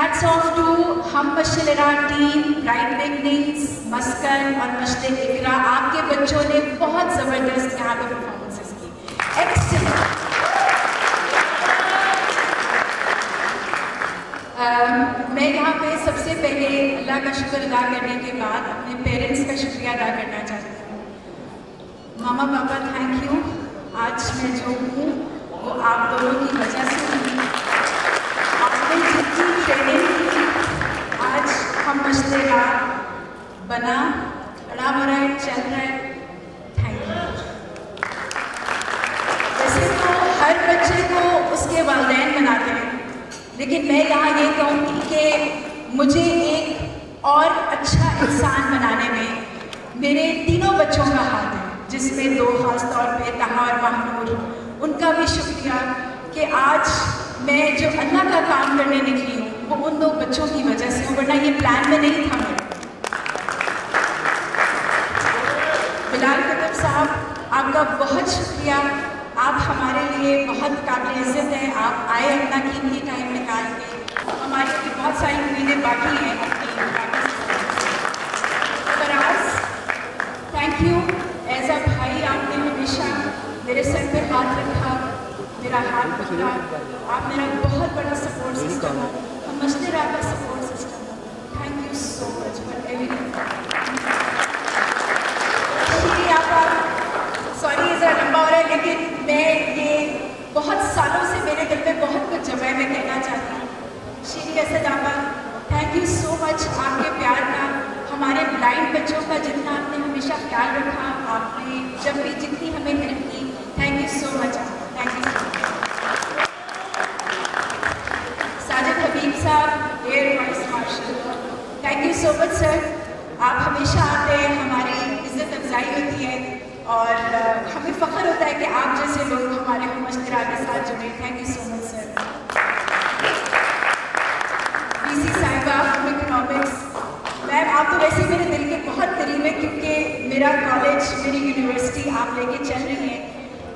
Hats off to हम मशलिरा team, bright beginnings, मस्कन और मशल इकरा। आपके बच्चों ने बहुत ज़बरदस्त यहाँ पे परफॉर्मेंसेस की, एक्सीलेंट। मैं यहाँ पे सबसे पहले अल्लाह का शुक्र अदा करने के बाद अपने पेरेंट्स का शुक्रिया अदा करना चाहती हूँ। मामा पापा थैंक यू। आज मैं जो हूँ वो आप दोनों की वजह से हूँ। आपने जितनी ट्रेनिंग की, आज हम मशलिरा बना, खड़ा हो रहा है, चल रहा है। Thank you. वैसे तो हर बच्चे को उसके वालिदैन बनाते हैं, लेकिन मैं यहाँ ये कहूँगी कि मुझे एक और अच्छा इंसान बनाने में मेरे तीनों बच्चों का हाथ है, जिसमें दो खास तौर पे तहा और महमूद। उनका भी शुक्रिया कि आज मैं जो अल्लाह का काम करने निकली हूँ वो उन दो बच्चों की वजह से हूँ, वरना ये प्लान में नहीं था मेरा। बिलाल कुतुब साहब, आपका बहुत शुक्रिया। आप हमारे लिए बहुत काबिल इज़्ज़त हैं। आप आए अपना कीमती टाइम निकाल के। हमारी भी बहुत सारी उम्मीदें बाकी हैं Faraz, thank you. As a भाई आपने हमेशा मेरे सर पर हाथ रखा, मेरा हाथ पकड़ा। आप मेरा बहुत बड़ा सपोर्ट सिस्टम हो, हम मशलिरा का सपोर्ट सिस्टम हो। Thank you so much for everything. Sorry ये ज़रा लंबा हो रहा है, लेकिन मैं ये बहुत सालों से मेरे दिल में बहुत कुछ जमा है, मैं कहना चाहती हूँ। शीरी असद आपा, थैंक यू सो मच आपके प्यार का, हमारे ब्लाइंड बच्चों का जितना आपने हमेशा ख्याल रखा, आपने जब भी जितनी हमें हेल्प की, thank you so much. Thank you so much. Sajid Habib साहब, air vice marshal, thank you so much sir. आप हमेशा आते हैं, हमारी इज़्ज़त अफजाई होती है और हमें फ़ख्र होता है कि आप जैसे लोग हमारे हम मशलिरा के साथ जुड़े। Thank you so much sir. BC साहिबा हम इकोनॉमिक्स, मैम आप तो वैसे मेरे दिल के बहुत करीब है, क्योंकि मेरा कॉलेज, मेरी यूनिवर्सिटी आप लेके चल रही हैं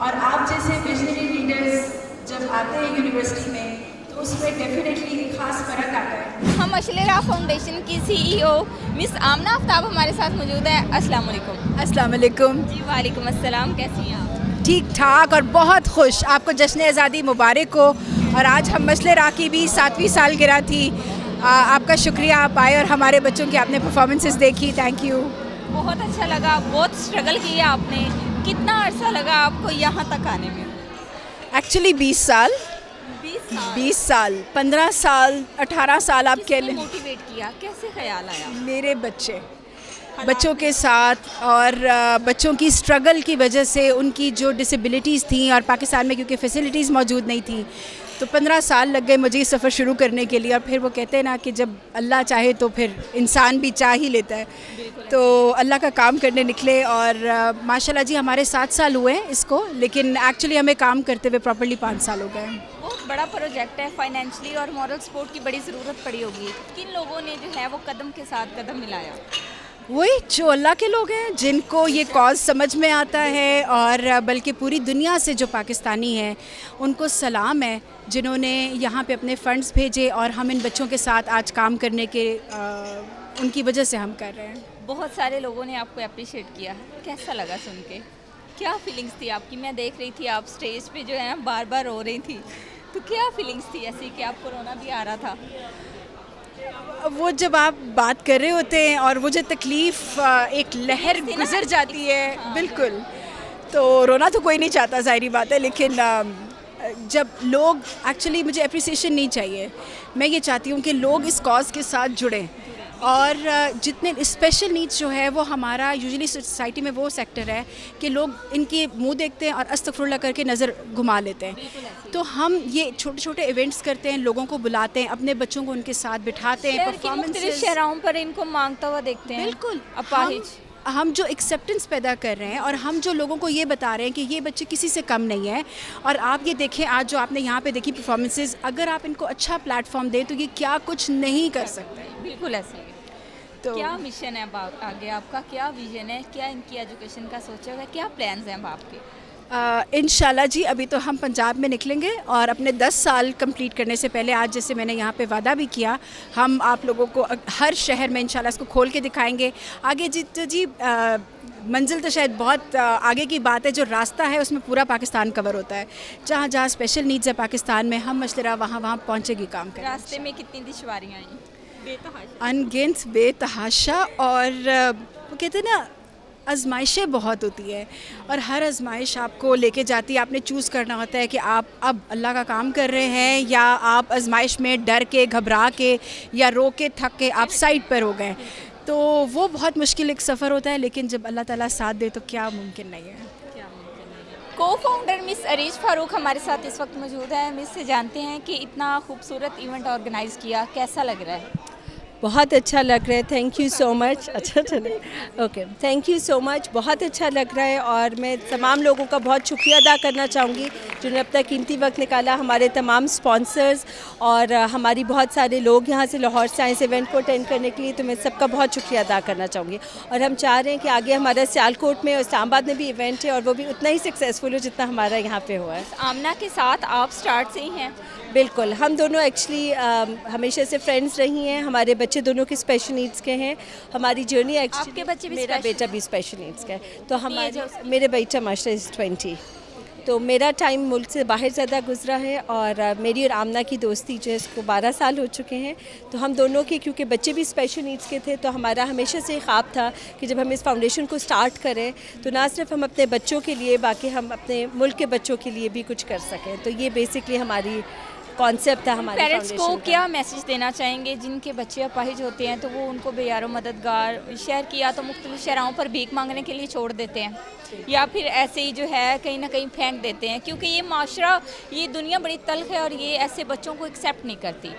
और आप जैसे विजनरी लीडर्स जब आते हैं यूनिवर्सिटी में तो उसमें डेफिनेटली एक ख़ास फ़र्क आता है। हम मशलिरा फाउंडेशन की CEO मिस आमना आफ्ताब हमारे साथ मौजूद है। अस्सलाम वालेकुम। अस्सलाम वालेकुम। जी वालेकुम अस्सलाम, कैसी हैं आप? ठीक ठाक और बहुत खुश। आपको जश्न आज़ादी मुबारक हो। और आज हम मशलिरा की भी 7वीं सालगिरह थी। आपका शुक्रिया, आप आए और हमारे बच्चों की आपने परफॉर्मेंसेस देखी। Thank you. बहुत अच्छा लगा, बहुत स्ट्रगल किया आपने। कितना अर्सा लगा आपको यहाँ तक आने में? एक्चुअली 20 साल, 15 साल, 18 साल आप कह लें। मोटिवेट किया, कैसे ख्याल आया? मेरे बच्चों के साथ और बच्चों की स्ट्रगल की वजह से, उनकी जो डिसेबिलिटीज़ थी और पाकिस्तान में क्योंकि फैसिलिटीज़ मौजूद नहीं थी, तो 15 साल लग गए मुझे ये सफ़र शुरू करने के लिए। और फिर वो कहते हैं ना कि जब अल्लाह चाहे तो फिर इंसान भी चाह ही लेता है। तो अल्लाह का काम करने निकले और माशाल्लाह जी हमारे 7 साल हुए हैं इसको, लेकिन एक्चुअली हमें काम करते हुए प्रॉपर्ली 5 साल हो गए हैं। बहुत बड़ा प्रोजेक्ट है, फाइनेंशियली और मॉरल सपोर्ट की बड़ी ज़रूरत पड़ी होगी। किन लोगों ने जो है वो कदम के साथ कदम मिलाया? वही जो अल्लाह के लोग हैं, जिनको ये कॉज समझ में आता है, और बल्कि पूरी दुनिया से जो पाकिस्तानी हैं उनको सलाम है, जिन्होंने यहाँ पे अपने फ़ंड्स भेजे और हम इन बच्चों के साथ आज काम करने के उनकी वजह से हम कर रहे हैं। बहुत सारे लोगों ने आपको अप्रिशिएट किया, कैसा लगा सुन के? क्या फीलिंग्स थी आपकी? मैं देख रही थी आप स्टेज पे जो है ना बार बार रो रही थी, तो क्या फीलिंग्स थी ऐसी कि आपको रोना भी आ रहा था? वो जब आप बात कर रहे होते हैं और वो जो तकलीफ़ एक लहर गुजर जाती है, बिल्कुल, तो रोना तो कोई नहीं चाहता, ज़ाहिरी बात है। लेकिन जब लोग, एक्चुअली मुझे अप्रिसिएशन नहीं चाहिए, मैं ये चाहती हूँ कि लोग इस कॉज के साथ जुड़ें। और जितने स्पेशल नीड्स जो है वो हमारा यूजुअली सोसाइटी में वो सेक्टर है कि लोग इनके मुंह देखते हैं और अस्तगफुरुल्लाह करके नज़र घुमा लेते हैं। तो हम ये छोटे छोटे इवेंट्स करते हैं, लोगों को बुलाते हैं, अपने बच्चों को उनके साथ बिठाते हैं, परफॉर्मेंसेस शहरों पर इनको मांगता हुआ देखते हैं। बिल्कुल, अपाहिज हम जो एक्सेप्टेंस पैदा कर रहे हैं और हम जो लोगों को ये बता रहे हैं कि ये बच्चे किसी से कम नहीं है। और आप ये देखें, आज जो आपने यहाँ पे देखी परफॉर्मेंसेस, अगर आप इनको अच्छा प्लेटफॉर्म दें तो ये क्या कुछ नहीं कर सकते। बिल्कुल ऐसे ही। तो क्या मिशन है आगे आपका, क्या विजन है, क्या इनकी एजुकेशन का सोचा होगा, क्या प्लान्स हैं आपके? इंशाल्लाह जी, अभी तो हम पंजाब में निकलेंगे और अपने 10 साल कंप्लीट करने से पहले, आज जैसे मैंने यहाँ पे वादा भी किया, हम आप लोगों को हर शहर में इंशाल्लाह इसको खोल के दिखाएंगे। आगे जी मंजिल तो शायद बहुत आगे की बात है, जो रास्ता है उसमें पूरा पाकिस्तान कवर होता है। जहाँ जहाँ स्पेशल नीड्स है पाकिस्तान में, हम मशतरा वहाँ पहुँचेगी काम करें। रास्ते में कितनी दुश्वारियाँ आई? बेतहाशा, अनगिनत, बेतहाशा। और वो कहते हैं ना, आजमाइशें बहुत होती है और हर आजमाइश आपको लेके जाती है। आपने चूज़ करना होता है कि आप अब अल्लाह का काम कर रहे हैं या आप आजमाइश में डर के, घबरा के या रो के, थक के आप साइड पर हो गए। तो वो बहुत मुश्किल एक सफ़र होता है, लेकिन जब अल्लाह ताला साथ दे तो क्या मुमकिन नहीं है। को फाउंडर मिस अरीज फारूक हमारे साथ इस वक्त मौजूद है। मिस से जानते हैं कि इतना खूबसूरत इवेंट ऑर्गेनाइज़ किया, कैसा लग रहा है? बहुत अच्छा लग रहा है, थैंक यू सो मच। अच्छा चले, okay, thank you so much, बहुत अच्छा लग रहा है। और मैं तमाम लोगों का बहुत शुक्रिया अदा करना चाहूँगी जिन्होंने अपना कीमती वक्त निकाला, हमारे तमाम स्पॉन्सर्स और हमारी बहुत सारे लोग यहाँ से लाहौर से आए इस इवेंट को अटेंड करने के लिए, तो मैं सबका बहुत शुक्रिया अदा करना चाहूँगी। और हम चाह रहे हैं कि आगे हमारा सियालकोट में और इस्लामाबाद में भी इवेंट है और वो भी उतना ही सक्सेसफुल हो जितना हमारा यहाँ पे हुआ है। आमना के साथ आप स्टार्ट से ही हैं? बिल्कुल, हम दोनों एक्चुअली हमेशा से फ्रेंड्स रही हैं। हमारे बच्चे दोनों के स्पेशल नीड्स के हैं। हमारी जर्नी एक्चुअली, आपके बच्चे भी मेरा special? बेटा भी स्पेशल नीड्स का है। तो हमारे, मेरे बेटा माशा इज़ 20। तो मेरा टाइम मुल्क से बाहर ज़्यादा गुजरा है और मेरी और आमना की दोस्ती जो है इसको 12 साल हो चुके हैं। तो हम दोनों के, क्योंकि बच्चे भी स्पेशल नीड्स के थे, तो हमारा हमेशा से ख्वाब था कि जब हम इस फाउंडेशन को स्टार्ट करें तो ना सिर्फ हम अपने बच्चों के लिए, बाकी हम अपने मुल्क के बच्चों के लिए भी कुछ कर सकें। तो ये बेसिकली हमारी कॉन्सेप्ट था हमारे पेरेंट्स को फाउंडेशन का। क्या मैसेज देना चाहेंगे जिनके बच्चे अपाहिज होते हैं, तो वो उनको बेयारो मददगार शहर की या तो मुख्तलिफ शहरों पर भीख मांगने के लिए छोड़ देते हैं या फिर ऐसे ही जो है कहीं ना कहीं फेंक देते हैं, क्योंकि ये माशरा, ये दुनिया बड़ी तल्ख है और ये ऐसे बच्चों को एक्सेप्ट नहीं करती।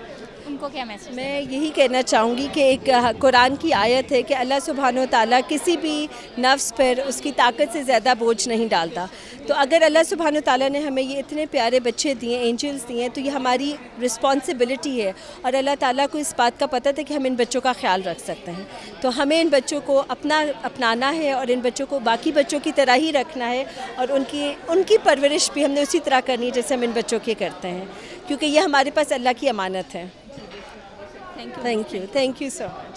उनको क्या मैसेज? मैं यही कहना चाहूँगी कि एक कुरान की आयत है कि अल्लाह सुब्हानो व तआला किसी भी नफ्स पर उसकी ताकत से ज़्यादा बोझ नहीं डालता। तो अगर अल्लाह सुब्हानो व तआला ने हमें ये इतने प्यारे बच्चे दिए, एंजल्स दिए, तो ये हमारी रिस्पॉन्सिबिलिटी है और अल्लाह ताला को इस बात का पता था कि हम इन बच्चों का ख्याल रख सकते हैं। तो हमें इन बच्चों को अपनाना है और इन बच्चों को बाकी बच्चों की तरह ही रखना है और उनकी परवरिश भी हमने उसी तरह करनी है जैसे हम इन बच्चों की करते हैं, क्योंकि ये हमारे पास अल्लाह की अमानत है। Thank you thank you so much.